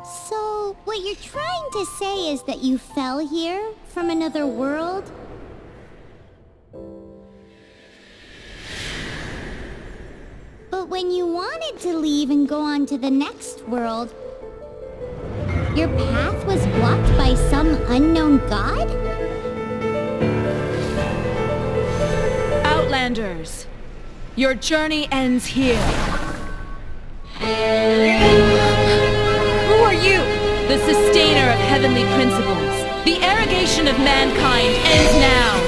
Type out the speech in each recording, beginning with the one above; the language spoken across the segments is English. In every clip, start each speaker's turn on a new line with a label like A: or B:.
A: So, what you're trying to say is that you fell here from another world? But when you wanted to leave and go on to the next world, your path was blocked by some unknown god?
B: Outlanders, your journey ends here. Who are you? The sustainer of heavenly principles. The arrogation of mankind ends now.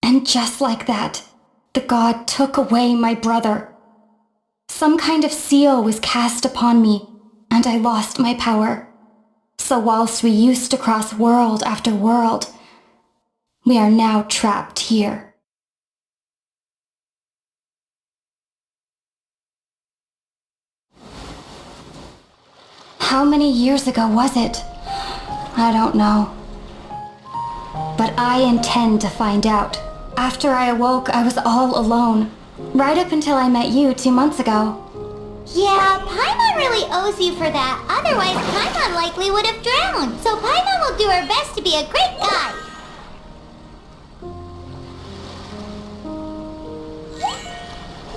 C: And just like that, the god took away my brother. Some kind of seal was cast upon me, and I lost my power. So whilst we used to cross world after world, we are now trapped here. How many years ago was it? I don't know. But I intend to find out. After I awoke, I was all alone. Right up until I met you 2 months ago.
A: Yeah, Paimon really owes you for that. Otherwise, Paimon likely would have drowned. So Paimon will do her best to be a great guide.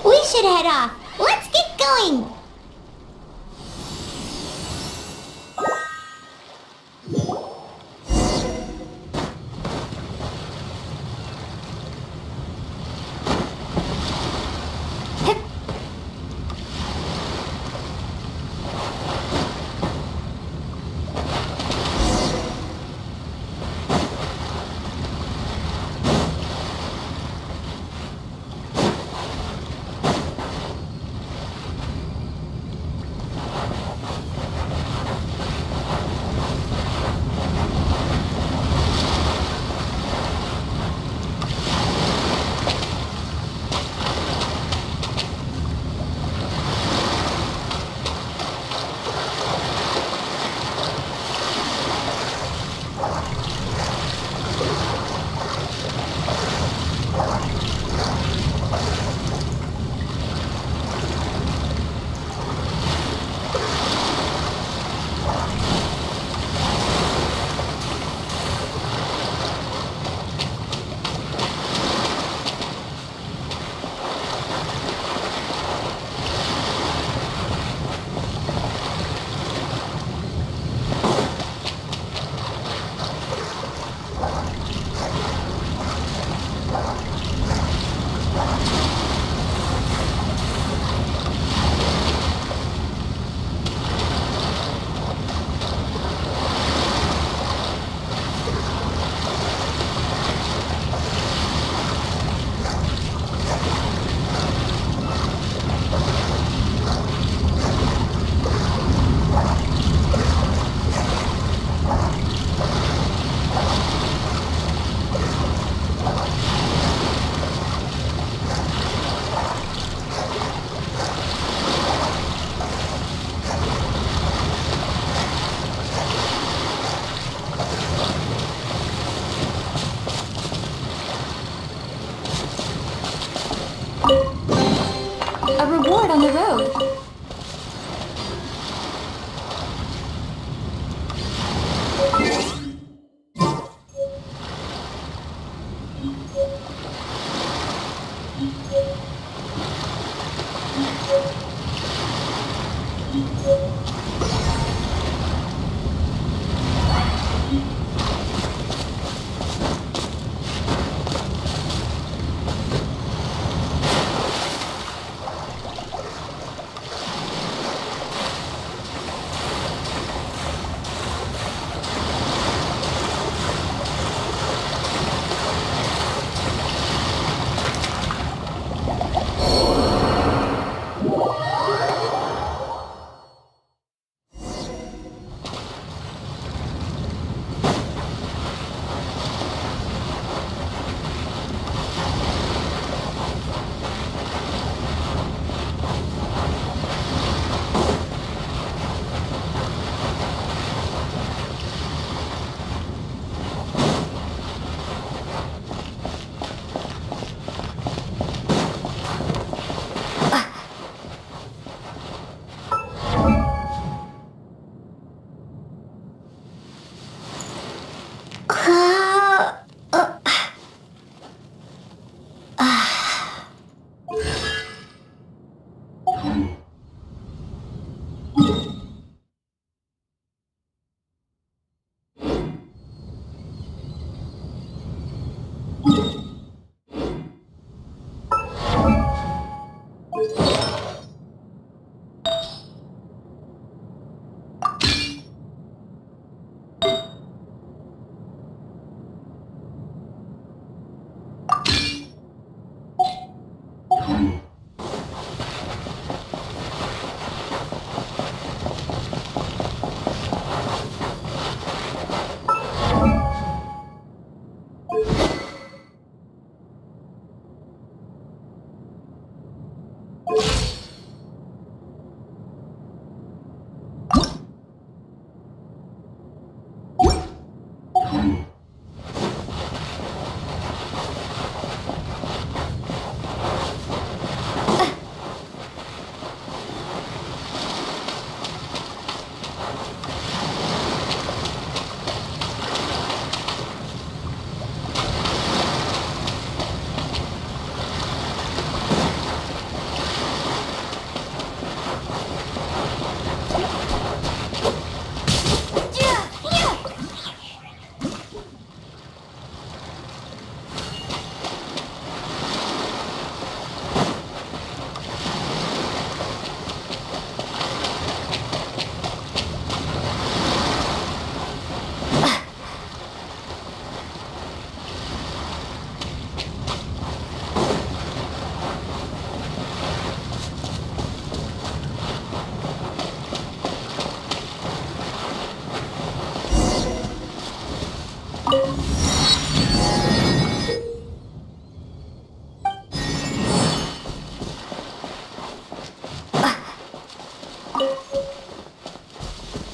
A: We should head off. Let's get going.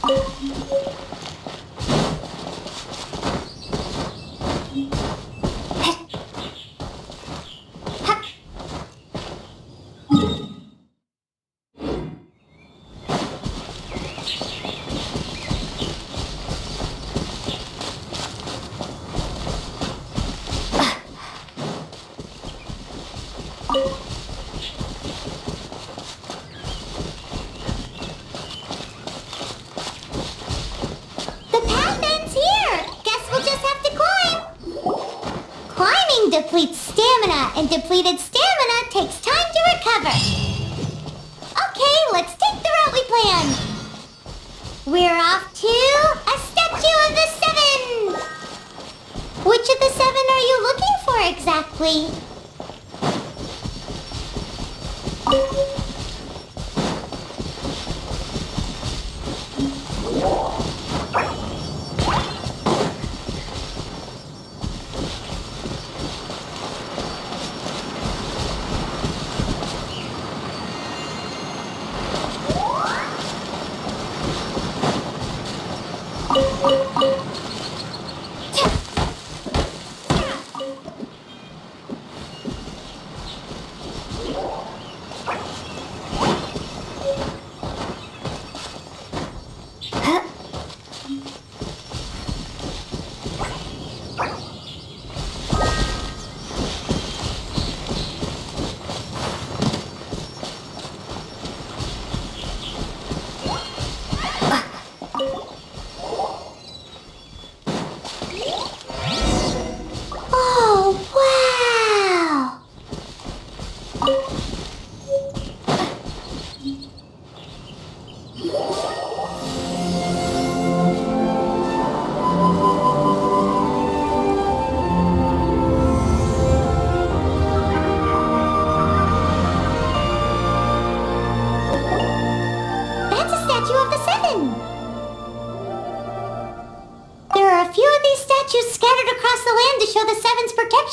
A: The path ends here. Guess we'll just have to climb. Climbing depletes stamina, and depleted stamina takes time to recover. Okay, let's take the route we planned. We're off to a statue of the seven. Which of the seven are you looking for exactly?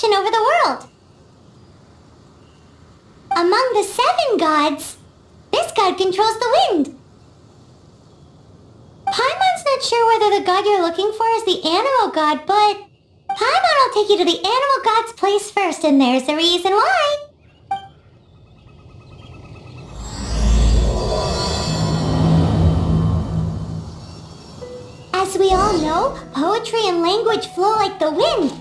A: Over the world. Among the seven gods, this god controls the wind. Paimon's not sure whether the god you're looking for is the Anemo god, but Paimom will take you to the Anemo god's place first, and there's a reason why. As we all know, poetry and language flow like the wind.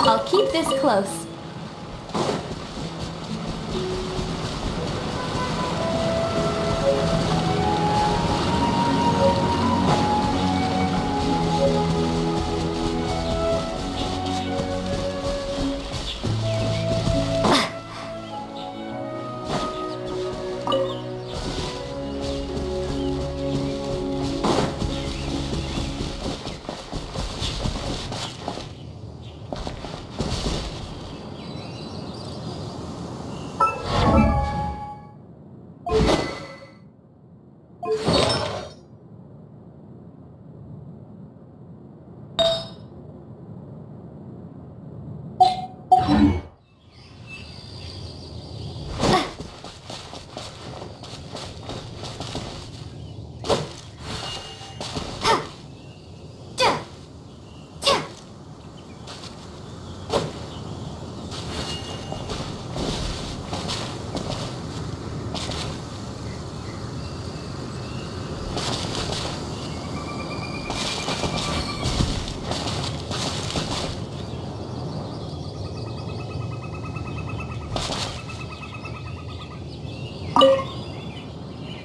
C: I'll keep this close.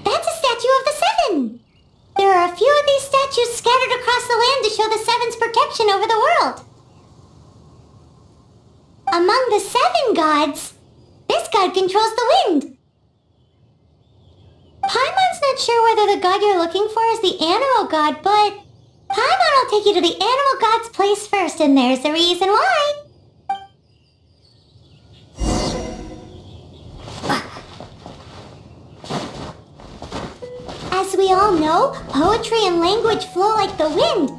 C: That's a statue of the seven. There are a few of these statues scattered across the land to show the seven's protection over the world. Among the seven gods, this god controls the wind. Paimon's not sure whether the god you're looking for is the Anemo god, but Paimon will take you to the Anemo god's place first, and there's a reason why. As we all know, poetry and language flow like the wind.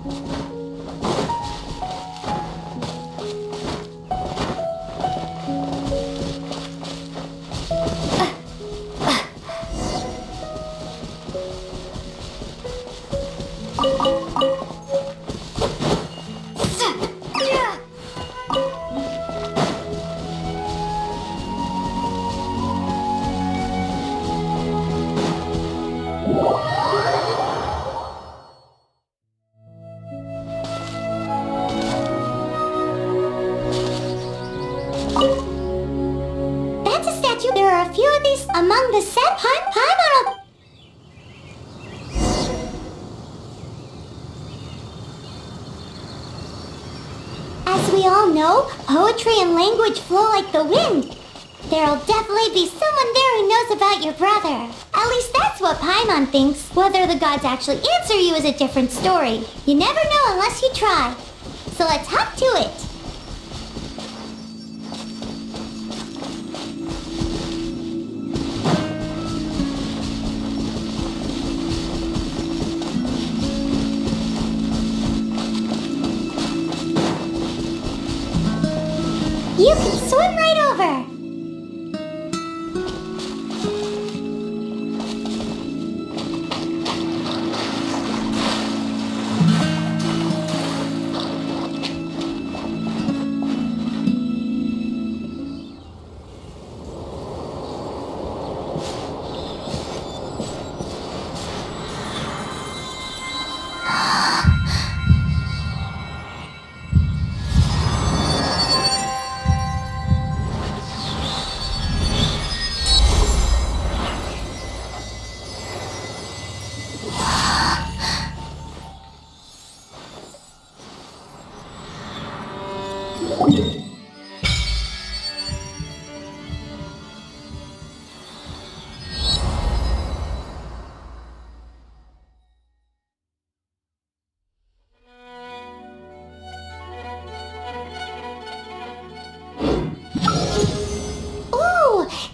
A: among the set, Paimon will... As we all know, poetry and language flow like the wind. There'll definitely be someone there who knows about your brother. At least that's what Paimon thinks. Whether the gods actually answer you is a different story. You never know unless you try. So let's hop to it. You can swim right over.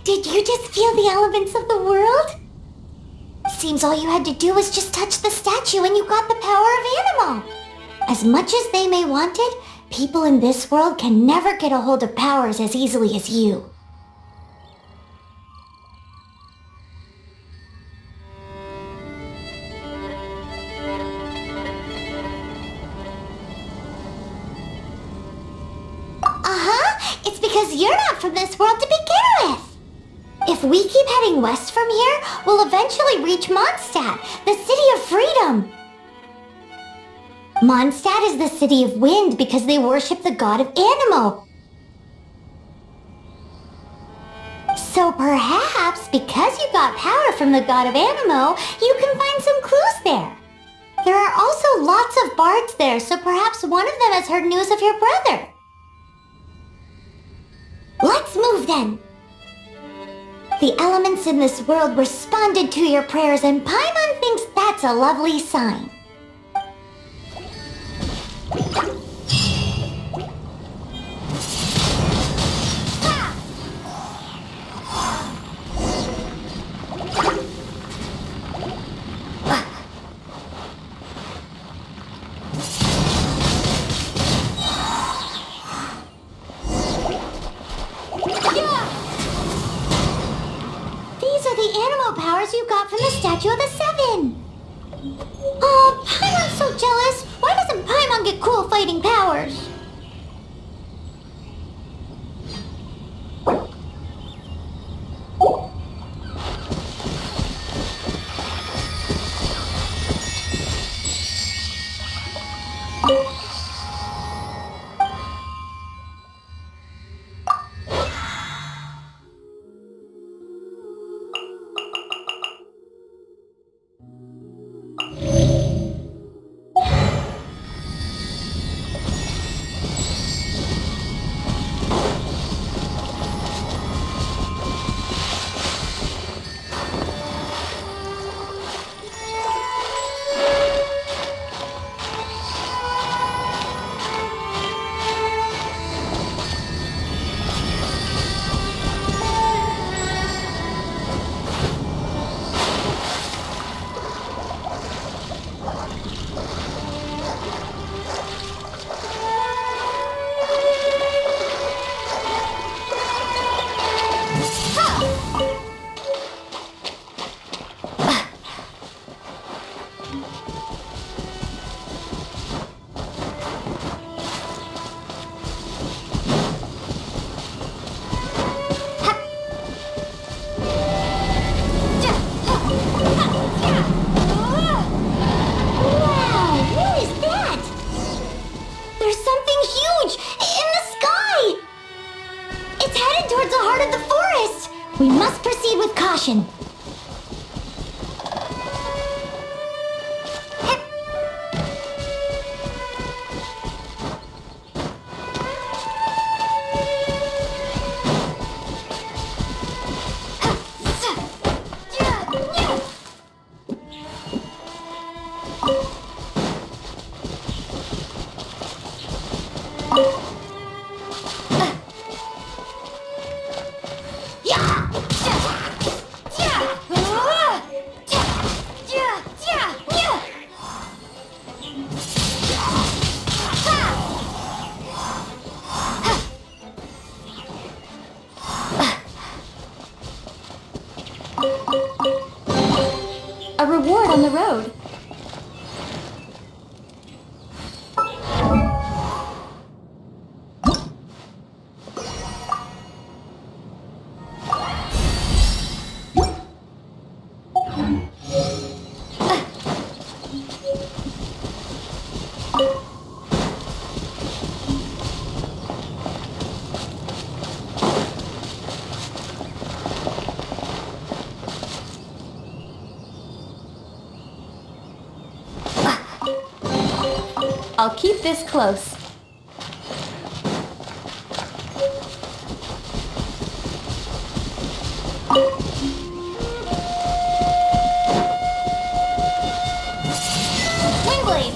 A: Did you just feel the elements of the world? Seems all you had to do was just touch the statue and you got the power of Anemo. As much as they may want it, people in this world can never get a hold of powers as easily as you. It's because you're not from this world to begin with. If we keep heading west from here, we'll eventually reach Monstadt, the city of freedom. Monstadt is the city of wind because they worship the god of Anemo. So perhaps, because you got power from the god of Anemo, you can find some clues there. There are also lots of bards there, so perhaps one of them has heard news of your brother. Let's move then. The elements in this world responded to your prayers, and Paimon thinks that's a lovely sign. Powers you got from the Statue of the Seven. Oh, Paimon's so jealous. Why doesn't Paimon get cool fighting powers? We must proceed with caution.
C: A reward on the road. I'll keep this close.
A: Windblade!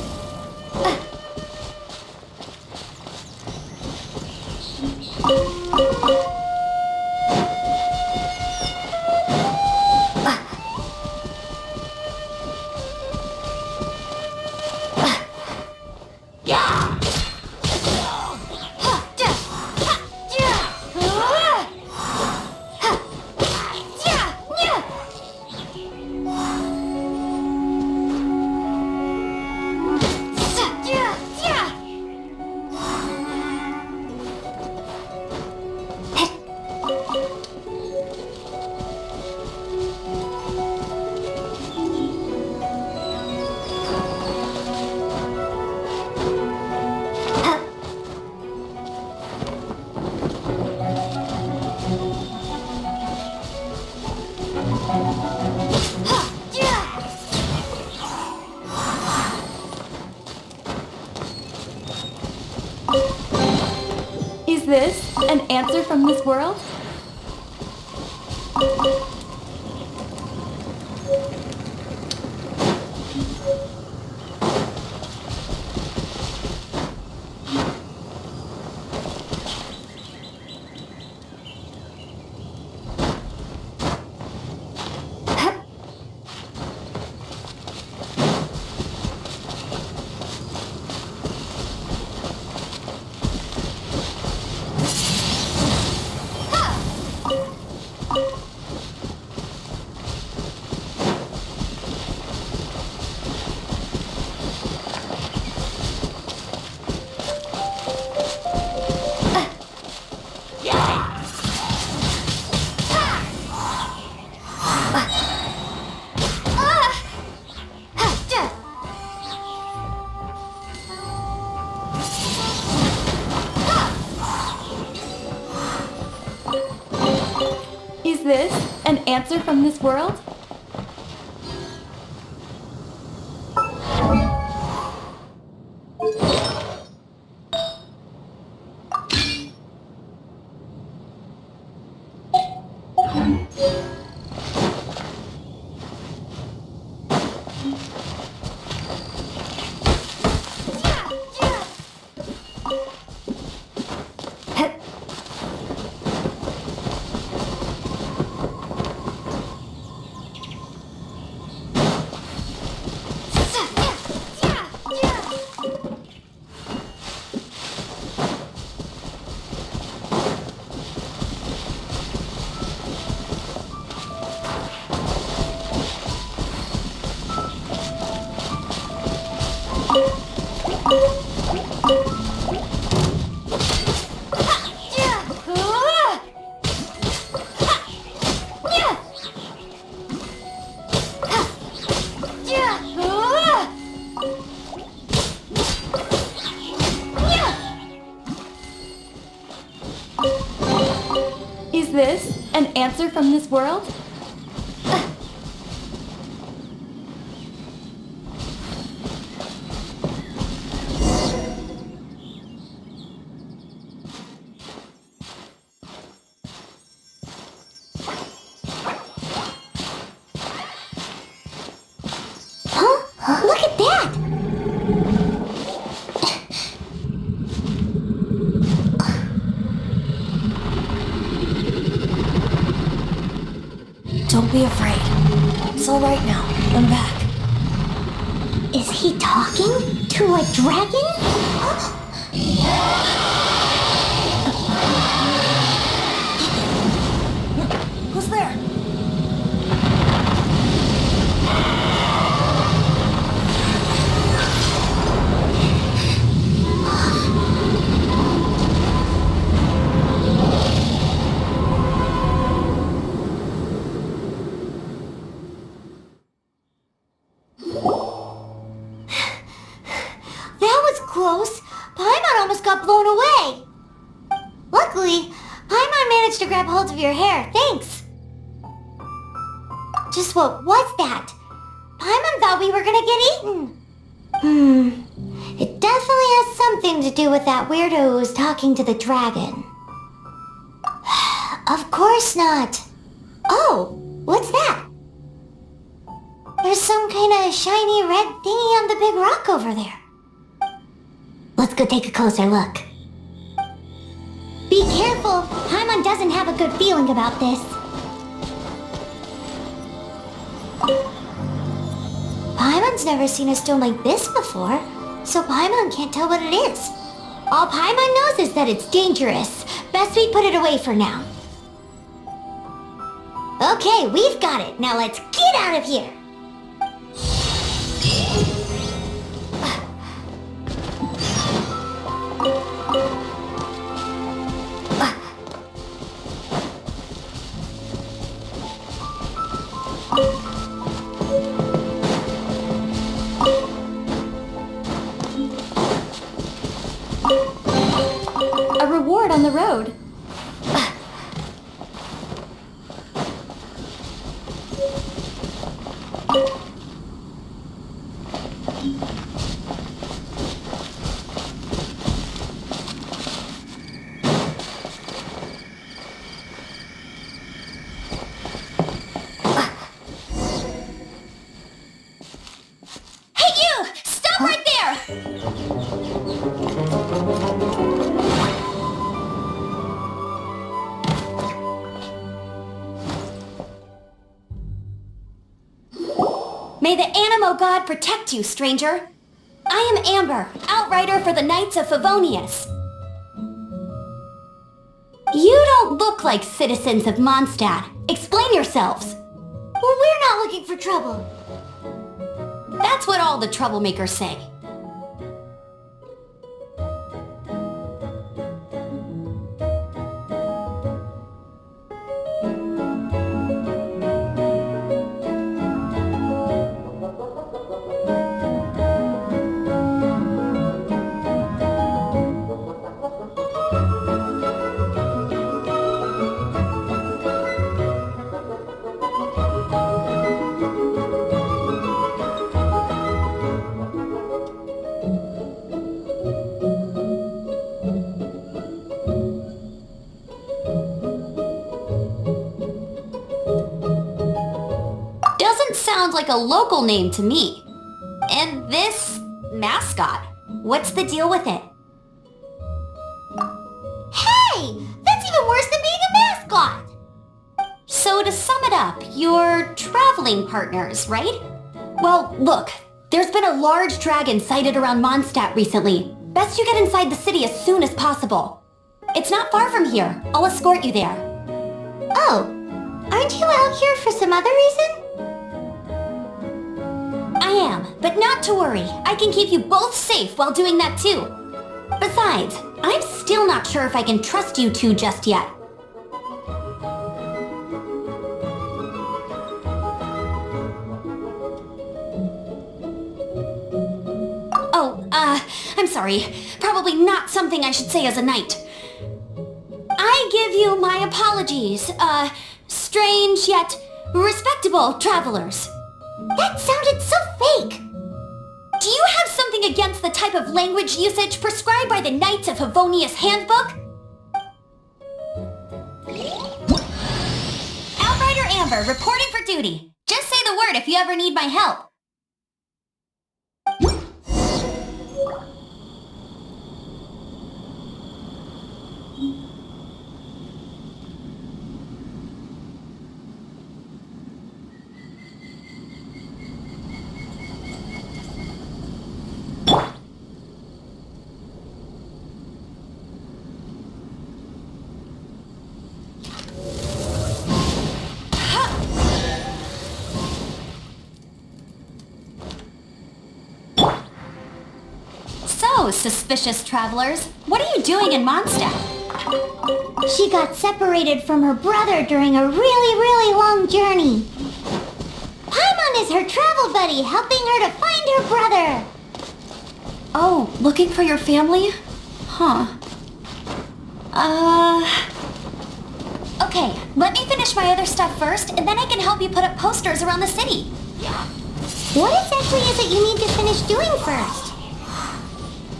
C: Is this an answer from this world? Is this an answer from this world? Is this An answer from this world?
A: Huh? Look at that!
D: Don't be afraid. It's all right now. I'm back.
A: Is he talking to a dragon?
D: Who's there?
A: Close. Paimon almost got blown away. Luckily, Paimon managed to grab hold of your hair. Thanks. Just what was that? Paimon thought we were gonna get eaten. It definitely has something to do with that weirdo who was talking to the dragon. Of course not. Oh, what's that? There's some kind of shiny red thingy on the big rock over there. Let's go take a closer look. Be careful! Paimon doesn't have a good feeling about this. Paimon's never seen a stone like this before, so Paimon can't tell what it is. All Paimon knows is that it's dangerous. Best we put it away for now. Okay, we've got it. Now let's get out of here!
C: A reward on the road.
B: Hey you! Stop right there!
C: May the Anemo god protect you, stranger. I am Amber, outrider for the Knights of Favonius. You don't look like citizens of Monstadt. Explain yourselves.
A: Well, we're not looking for trouble.
C: That's what all the troublemakers say. Sounds like a local name to me. And this mascot, what's the deal with it?
A: Hey! That's even worse than being a mascot!
C: So to sum it up, you're traveling partners, right? Well, look, there's been a large dragon sighted around Monstadt recently. Best you get inside the city as soon as possible. It's not far from here. I'll escort you there.
A: Oh, aren't you out here for some other reason?
C: I am, but not to worry. I can keep you both safe while doing that too. Besides, I'm still not sure if I can trust you two just yet. Oh, I'm sorry. Probably not something I should say as a knight. I give you my apologies, strange yet respectable travelers.
A: That sounded so fake.
C: Do you have something against the type of language usage prescribed by the Knights of Favonius Handbook? Outrider Amber, reporting for duty. Just say the word if you ever need my help. So, suspicious travelers, what are you doing in Monstadt?
A: She got separated from her brother during a really long journey. Paimon is her travel buddy, helping her to find her brother.
C: Oh, looking for your family? Huh. Okay, let me finish my other stuff first, and then I can help you put up posters around the city.
A: What exactly is it you need to finish doing first?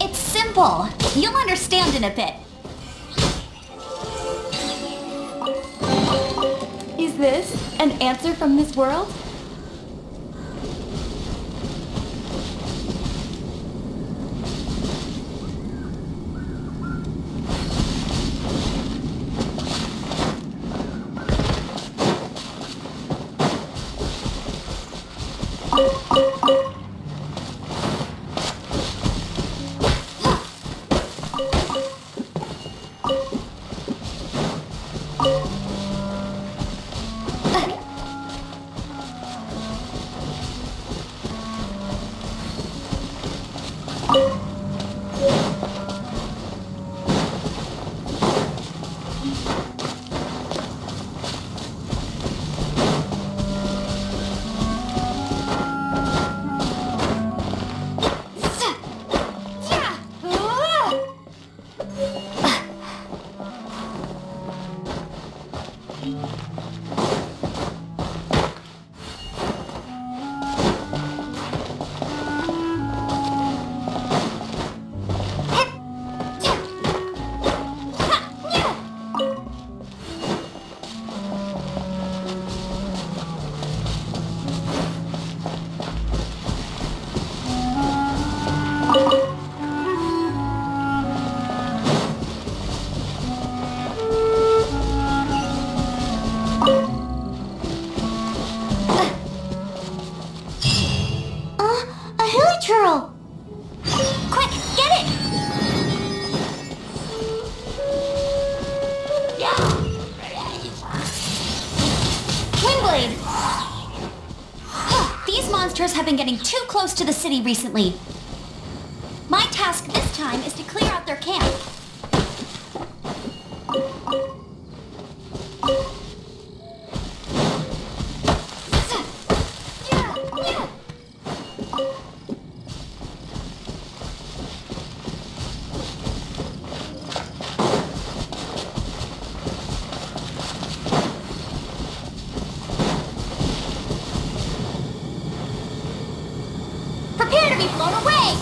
C: It's simple. You'll understand in a bit.
B: Is this an answer from this world?
C: Quick, get it! Windblade! These monsters have been getting too close to the city recently. My task this time is to clear out their camp. Prepare to be blown away!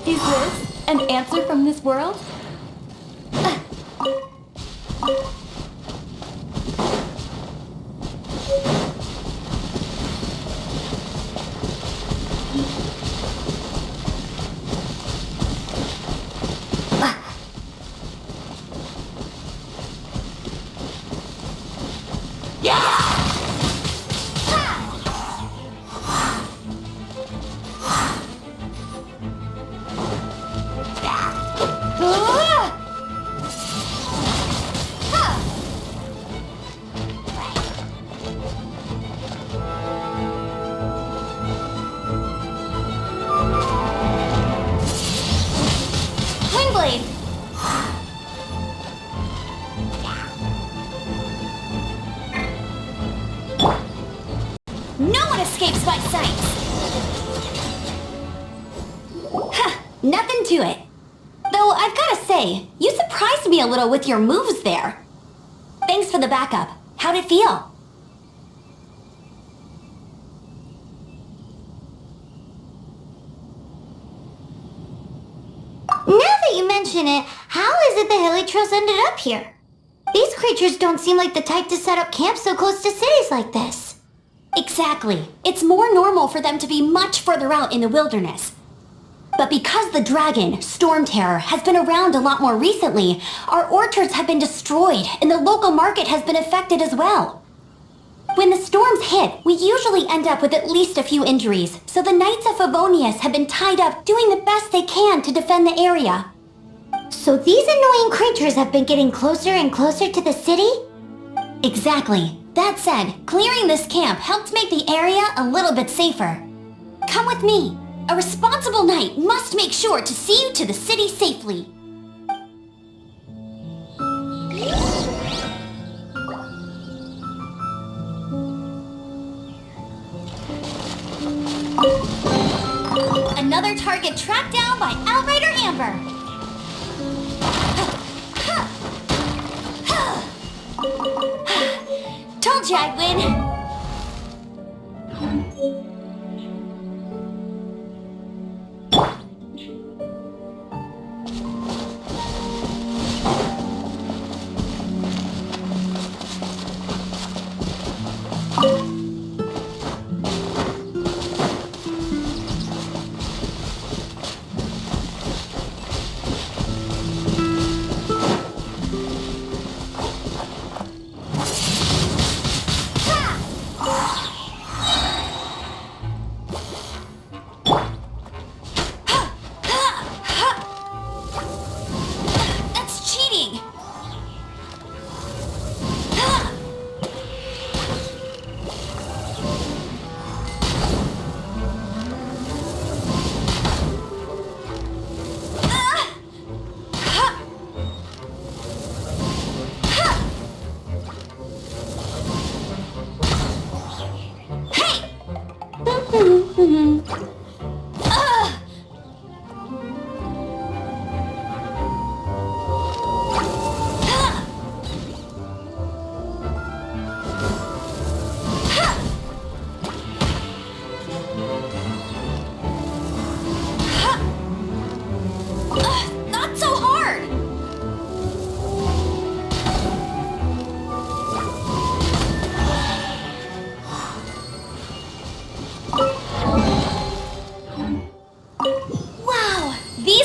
B: Is this an answer from this world?
A: No one escapes my sight! Huh, nothing to it. Though I've gotta say, you surprised me a little with your moves there. Thanks for the backup. How'd it feel? Now that you mention it, how is it the Hilichurls ended up here? These creatures don't seem like the type to set up camp so close to cities like this. Exactly. It's more normal for them to be much further out in the wilderness. But because the dragon, Storm Terror, has been around a lot more recently, our orchards have been destroyed and the local market has been affected as well. When the storms hit, we usually end up with at least a few injuries, so the Knights of Favonius have been tied up doing the best they can to defend the area. So these annoying creatures have been getting closer and closer to the city? Exactly. That said, clearing this camp helped make the area a little bit safer. Come with me. A responsible knight must make sure to see you to the city safely. Another target tracked down by Outrider Amber. Told you I'd win.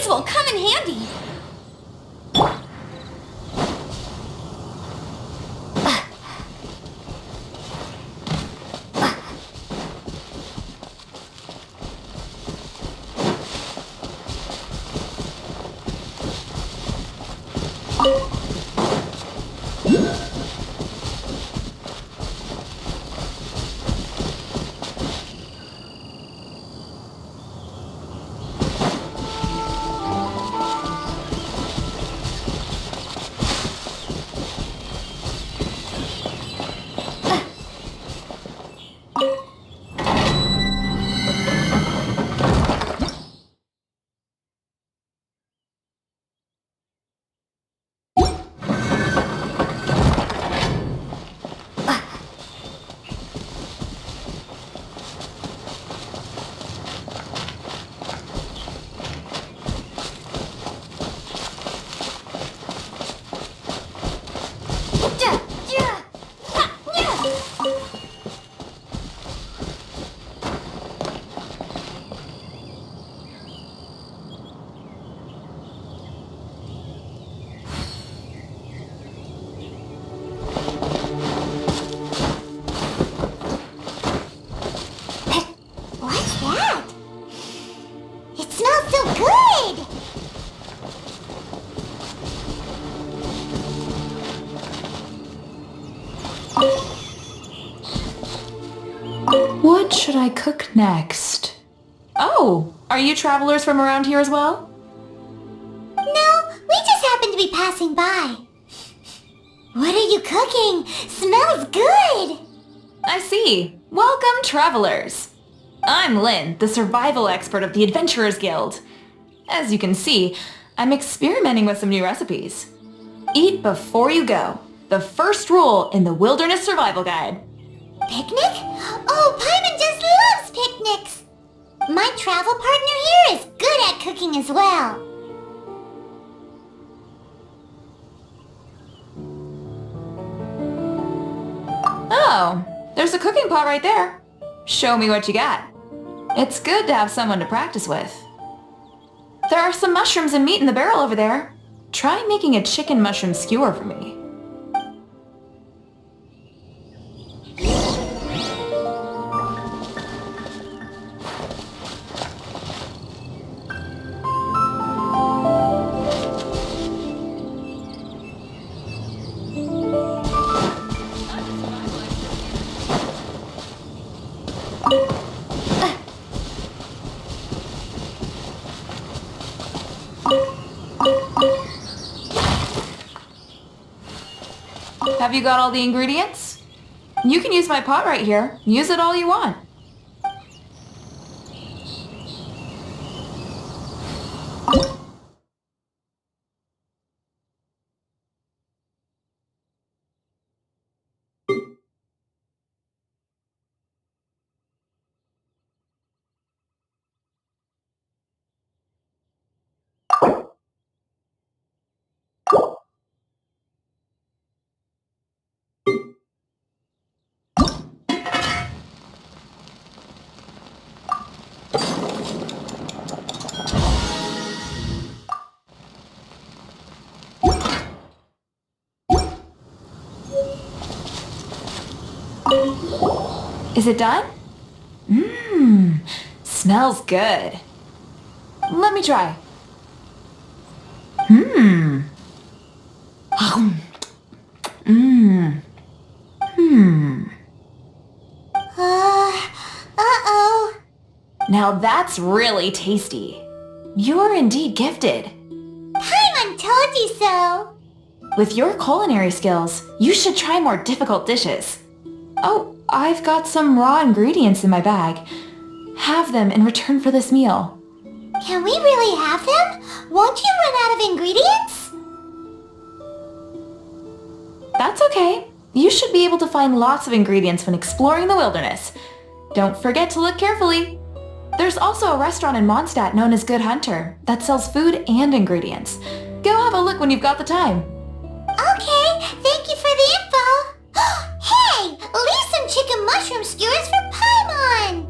A: Will come in handy.
E: What should I cook next? Oh, are you travelers from around here as well?
A: No, we just happened to be passing by. What are you cooking? Smells good!
E: I see. Welcome, travelers! I'm Lynn, the survival expert of the Adventurers Guild. As you can see, I'm experimenting with some new recipes. Eat before you go. The first rule in the Wilderness Survival Guide.
A: Picnic? Oh, Paimon just loves picnics! My travel partner here is good at cooking as well.
E: Oh, there's a cooking pot right there. Show me what you got. It's good to have someone to practice with. There are some mushrooms and meat in the barrel over there. Try making a chicken mushroom skewer for me. Have you got all the ingredients? You can use my pot right here. Use it all you want. Is it done? Mmm, smells good. Let me try. Mmm. Mmm. Hmm.
A: Uh-oh.
E: Now that's really tasty. You're indeed gifted.
A: Paimon told you so.
E: With your culinary skills, you should try more difficult dishes. Oh, I've got some raw ingredients in my bag. Have them in return for this meal.
A: Can we really have them? Won't you run out of ingredients?
E: That's okay. You should be able to find lots of ingredients when exploring the wilderness. Don't forget to look carefully. There's also a restaurant in Monstadt known as Good Hunter that sells food and ingredients. Go have a look when you've got the time.
A: Okay, thank you for the info. Hey, leave some chicken mushroom skewers for Paimon.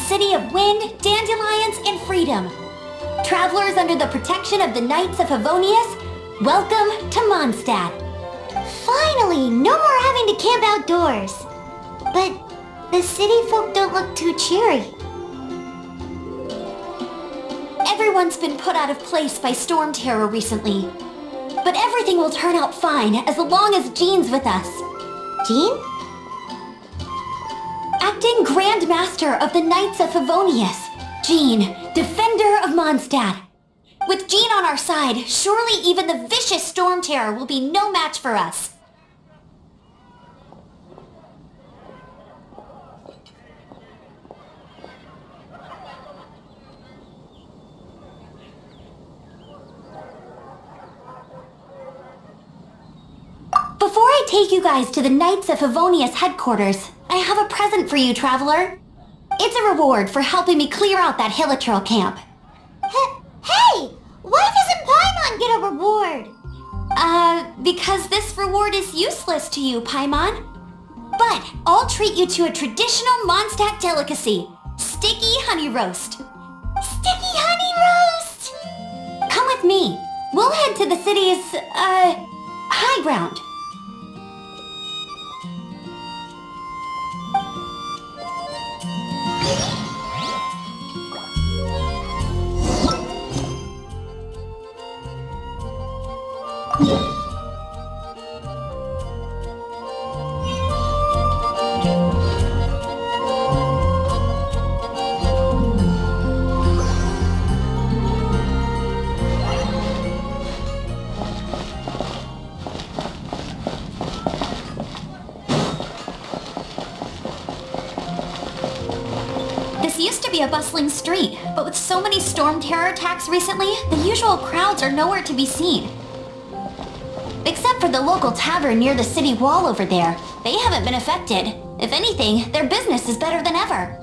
A: city of wind, dandelions, and freedom. Travelers under the protection of the Knights of Favonius, welcome to Monstadt. Finally, no more having to camp outdoors. But the city folk don't look too cheery. Everyone's been put out of place by storm terror recently. But everything will turn out fine as long as Jean's with us. Jean? Acting Grand Master of the Knights of Favonius. Jean, Defender of Monstadt. With Jean on our side, surely even the vicious storm terror will be no match for us. Before I take you guys to the Knights of Favonius headquarters, I have a present for you, Traveler. It's a reward for helping me clear out that Hilitril camp. Hey! Why doesn't Paimon get a reward? Because this reward is useless to you, Paimon. But I'll treat you to a traditional Monstadt delicacy, sticky honey roast. Sticky honey roast! Come with me. We'll head to the city's, high ground. This used to be a bustling street, but with so many storm terror attacks recently, the usual crowds are nowhere to be seen. Except for the local tavern near the city wall over there. They haven't been affected. If anything, their business is better than ever.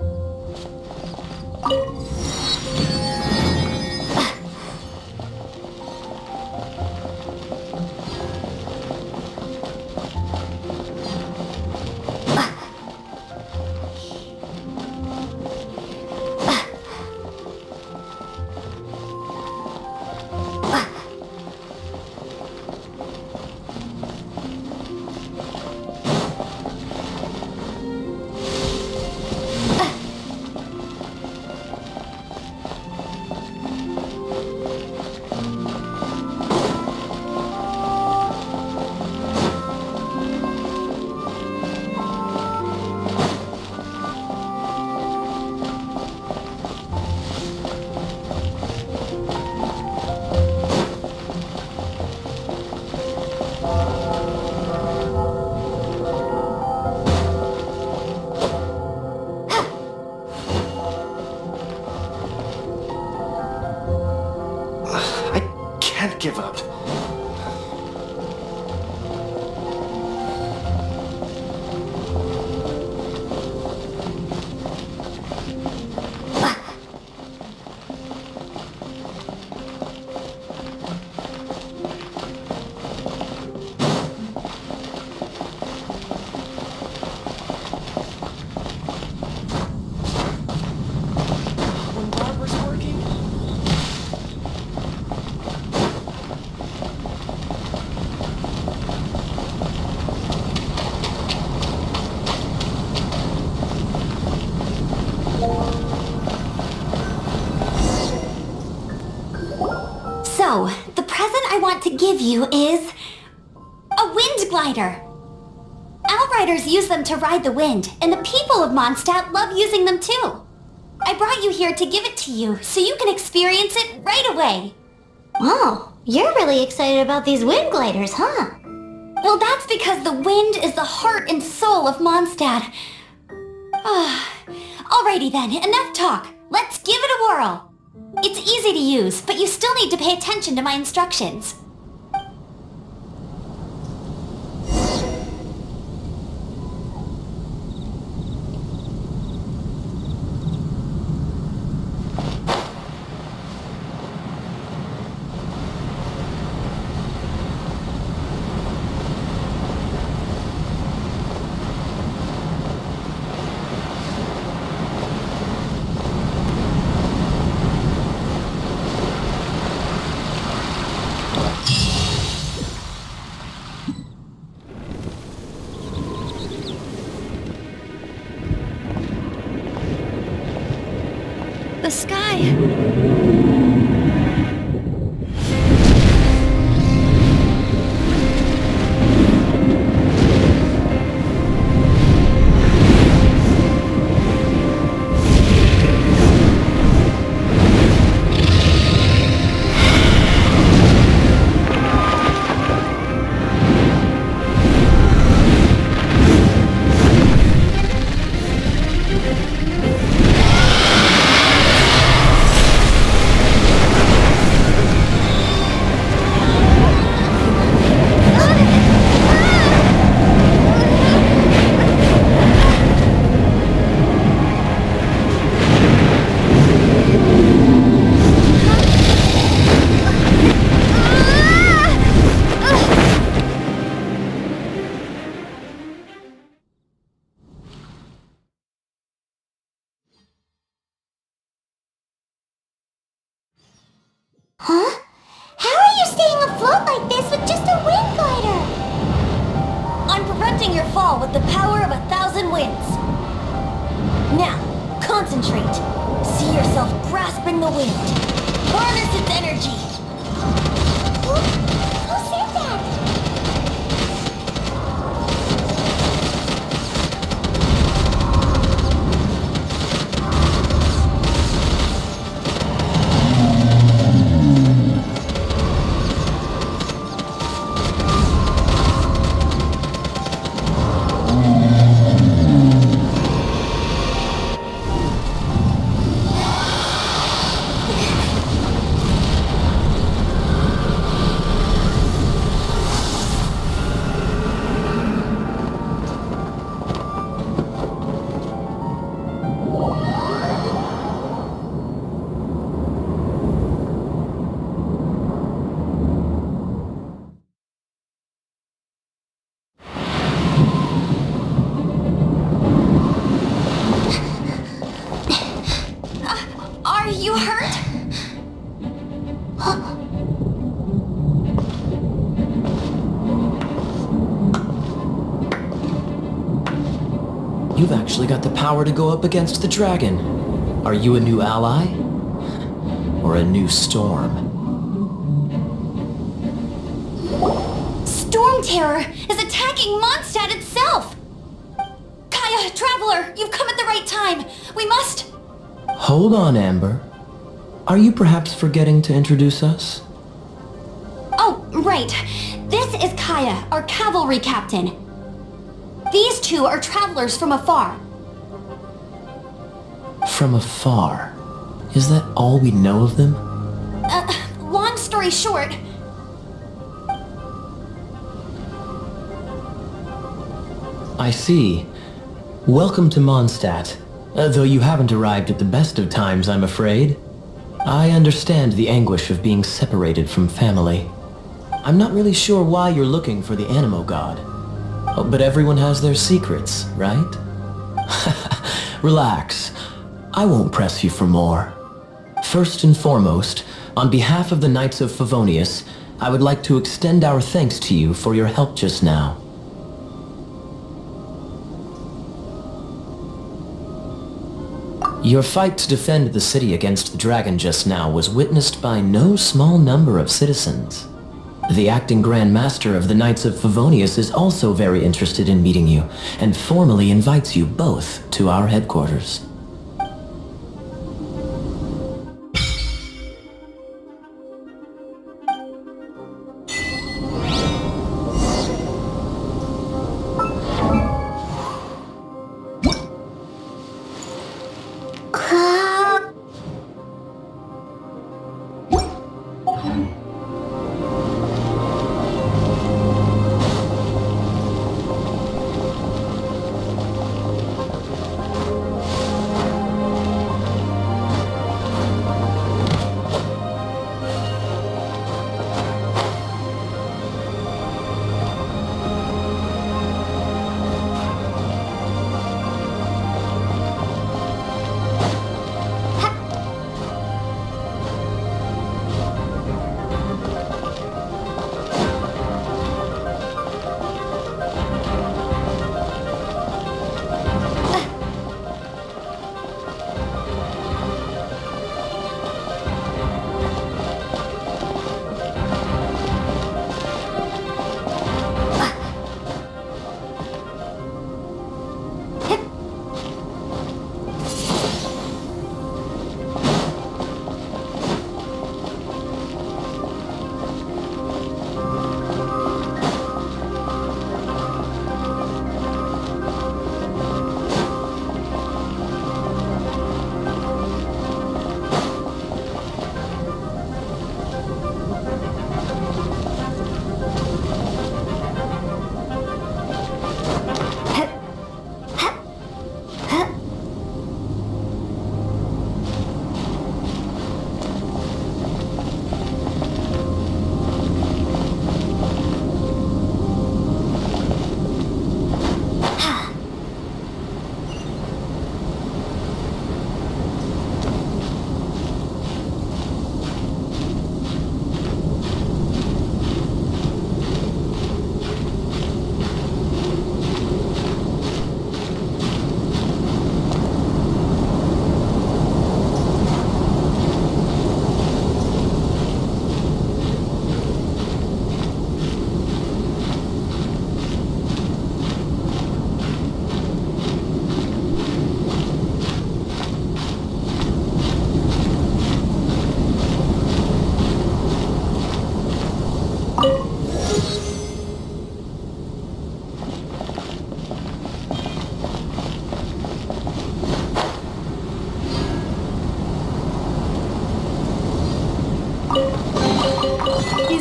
F: Give up.
A: So, the present I want to give you is a wind glider. Outriders use them to ride the wind, and the people of Monstadt love using them too. I brought you here to give it to you, so you can experience it right away. Oh, you're really excited about these wind gliders, huh? Well, that's because the wind is the heart and soul of Monstadt. Alrighty then, enough talk. Let's give it a whirl. It's easy to use, but you still need to pay attention to my instructions. Huh? How are you staying afloat like this with just a wind glider?
D: I'm preventing your fall with the power of 1,000 winds. Now, concentrate. See yourself grasping the wind. Harness its energy.
A: Who said that?
D: Are you hurt?
F: You've actually got the power to go up against the dragon. Are you a new ally? Or a new storm?
D: Storm Terror is attacking Monstadt itself! Kaeya, Traveler, you've come at the right time. We must...
F: Hold on, Amber. Are you perhaps forgetting to introduce us?
D: Oh, right. This is Kaeya, our cavalry captain. These two are travelers from afar.
F: From afar? Is that all we know of them?
D: Long story short...
F: I see. Welcome to Monstadt. Though you haven't arrived at the best of times, I'm afraid. I understand the anguish of being separated from family. I'm not really sure why you're looking for the Anemo god. Oh, but everyone has their secrets, right? Relax. I won't press you for more. First and foremost, on behalf of the Knights of Favonius, I would like to extend our thanks to you for your help just now. Your fight to defend the city against the dragon just now was witnessed by no small number of citizens. The acting Grand Master of the Knights of Favonius is also very interested in meeting you, and formally invites you both to our headquarters.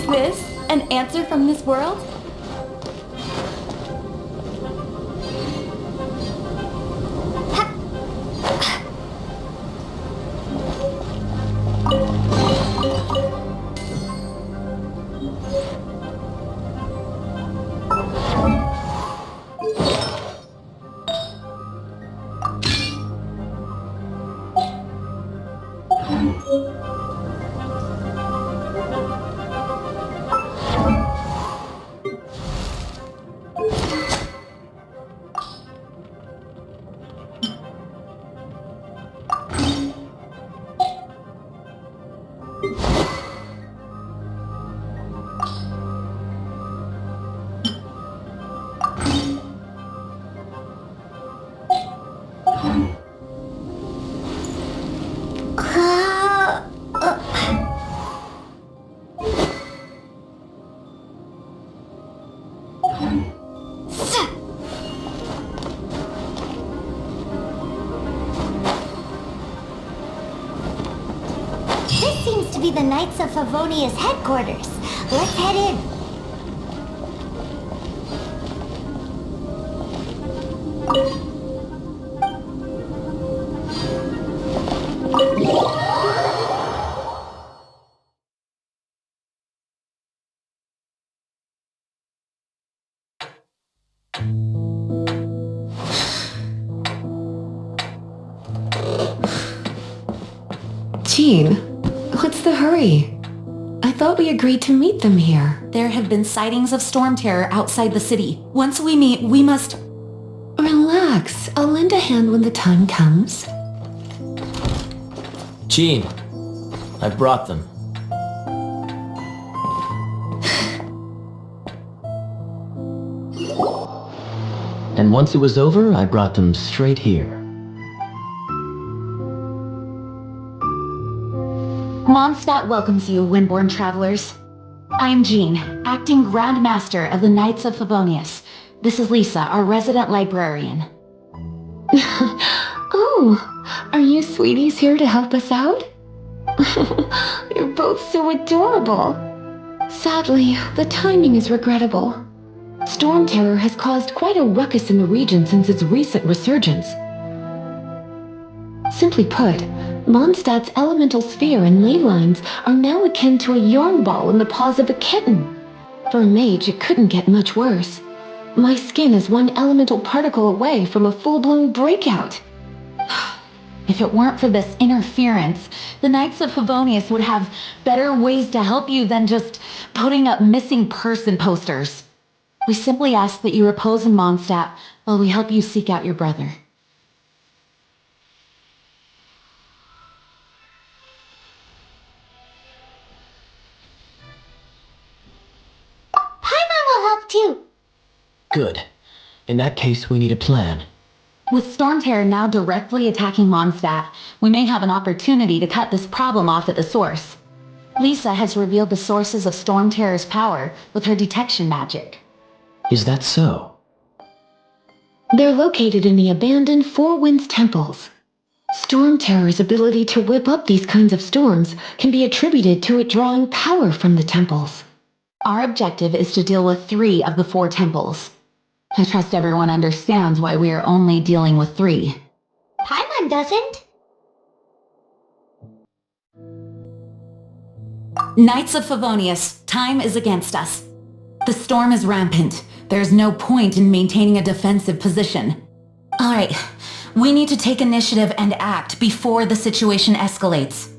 E: Is this an answer from this world?
A: This seems to be the Knights of Favonia's headquarters. Let's head in.
G: Jean, what's the hurry? I thought we agreed to meet them here.
E: There have been sightings of storm terror outside the city. Once we meet, we must...
G: Relax. I'll lend a hand when the time comes.
F: Jean, I've brought them. And once it was over, I brought them straight here.
C: Monstadt welcomes you, Windborn travelers. I am Jean, acting Grand Master of the Knights of Favonius. This is Lisa, our resident librarian.
G: Oh, are you sweeties here to help us out? You're both so adorable. Sadly, the timing is regrettable. Storm terror has caused quite a ruckus in the region since its recent resurgence. Simply put, Mondstadt's elemental sphere and ley lines are now akin to a yarn ball in the paws of a kitten. For a mage, it couldn't get much worse. My skin is one elemental particle away from a full-blown breakout.
C: If it weren't for this interference, the Knights of Favonius would have better ways to help you than just putting up missing person posters. We simply ask that you repose in Monstadt while we help you seek out your brother.
A: Paimon will help too.
F: Good. In that case, we need a plan.
C: With Storm Terror now directly attacking Mondstadt, we may have an opportunity to cut this problem off at the source. Lisa has revealed the sources of Storm Terror's power with her detection magic.
F: Is that so?
G: They're located in the abandoned Four Winds temples. Storm Terror's ability to whip up these kinds of storms can be attributed to it drawing power from the temples.
C: Our objective is to deal with 3 of the 4 temples. I trust everyone understands why we are only dealing with 3.
A: Paimon doesn't.
C: Knights of Favonius, time is against us. The storm is rampant. There's no point in maintaining a defensive position. Alright, we need to take initiative and act before the situation escalates.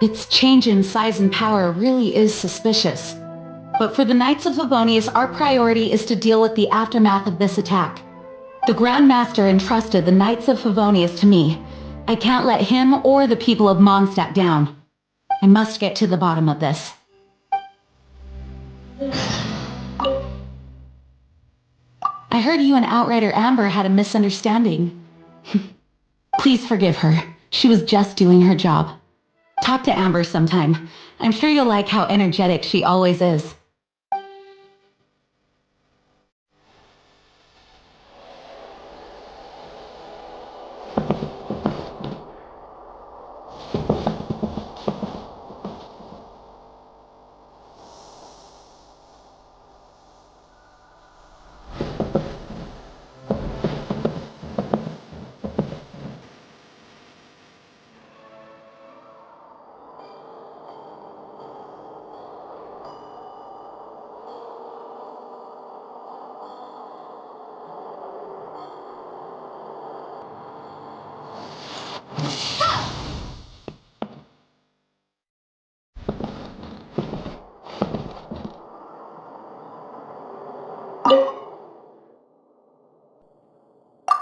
C: Its change in size and power really is suspicious.
H: But for the Knights of Favonius, our priority is to deal with the aftermath of this attack. The Grand Master entrusted the Knights of Favonius to me. I can't let him or the people of Monstadt down. I must get to the bottom of this. I heard you and Outrider Amber had a misunderstanding. Please forgive her. She was just doing her job. Talk to Amber sometime. I'm sure you'll like how energetic she always is.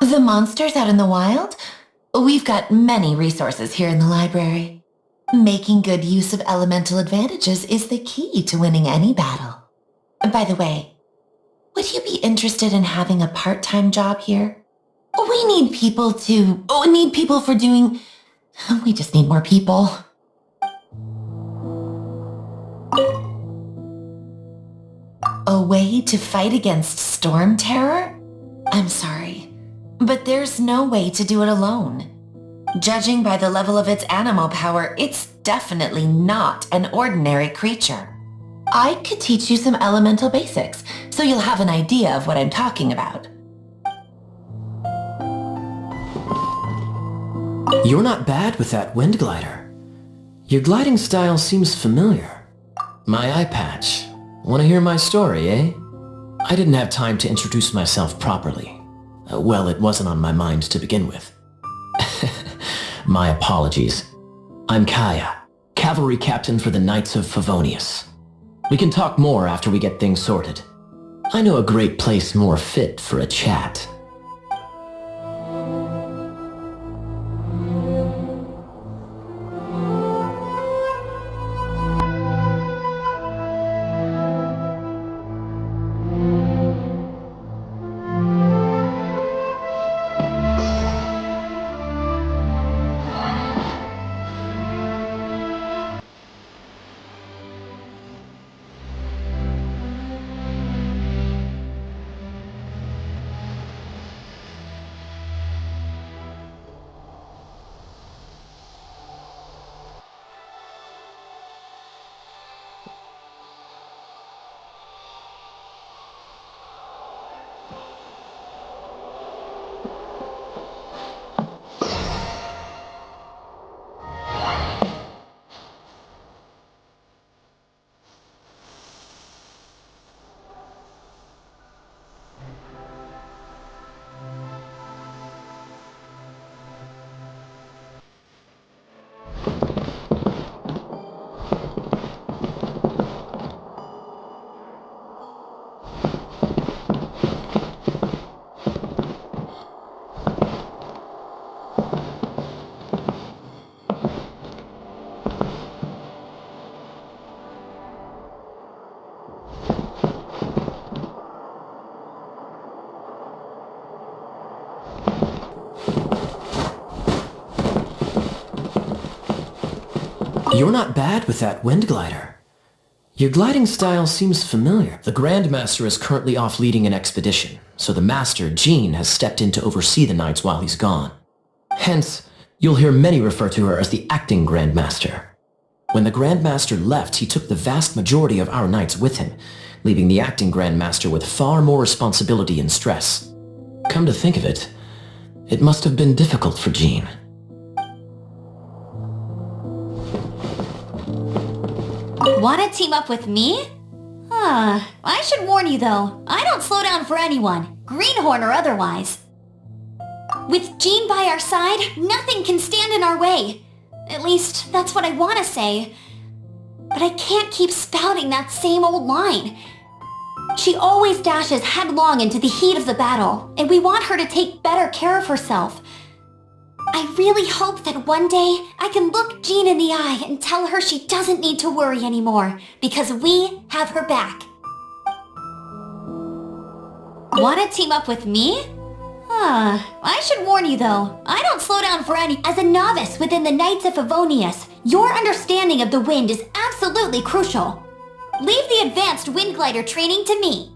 I: The monsters out in the wild? We've got many resources here in the library. Making good use of elemental advantages is the key to winning any battle. By the way, would you be interested in having a part-time job here? We need people for doing... We just need more people. A way to fight against storm terror? I'm sorry, but there's no way to do it alone. Judging by the level of its Anemo power, it's definitely not an ordinary creature. I could teach you some elemental basics, so you'll have an idea of what I'm talking about.
F: You're not bad with that wind glider. Your gliding style seems familiar. My eye patch. Want to hear my story, eh? I didn't have time to introduce myself properly. Well, it wasn't on my mind to begin with. My apologies. I'm Kaeya, cavalry captain for the Knights of Favonius. We can talk more after we get things sorted. I know a great place more fit for a chat. You're not bad with that wind glider. Your gliding style seems familiar. The Grand Master is currently off leading an expedition, so the Master, Jean, has stepped in to oversee the Knights while he's gone. Hence, you'll hear many refer to her as the acting Grand Master. When the Grand Master left, he took the vast majority of our Knights with him, leaving the acting Grand Master with far more responsibility and stress. Come to think of it, it must have been difficult for Jean.
D: Wanna team up with me? I should warn you though, I don't slow down for anyone, greenhorn or otherwise. With Jean by our side, nothing can stand in our way. At least, that's what I wanna say. but I can't keep spouting that same old line. She always dashes headlong into the heat of the battle, and we want her to take better care of herself. I really hope that one day I can look Jean in the eye and tell her she doesn't need to worry anymore, because we have her back. Want to team up with me? I should warn you though, I don't slow down for any. As a novice within the Knights of Favonius, your understanding of the wind is absolutely crucial. Leave the advanced wind glider training to me.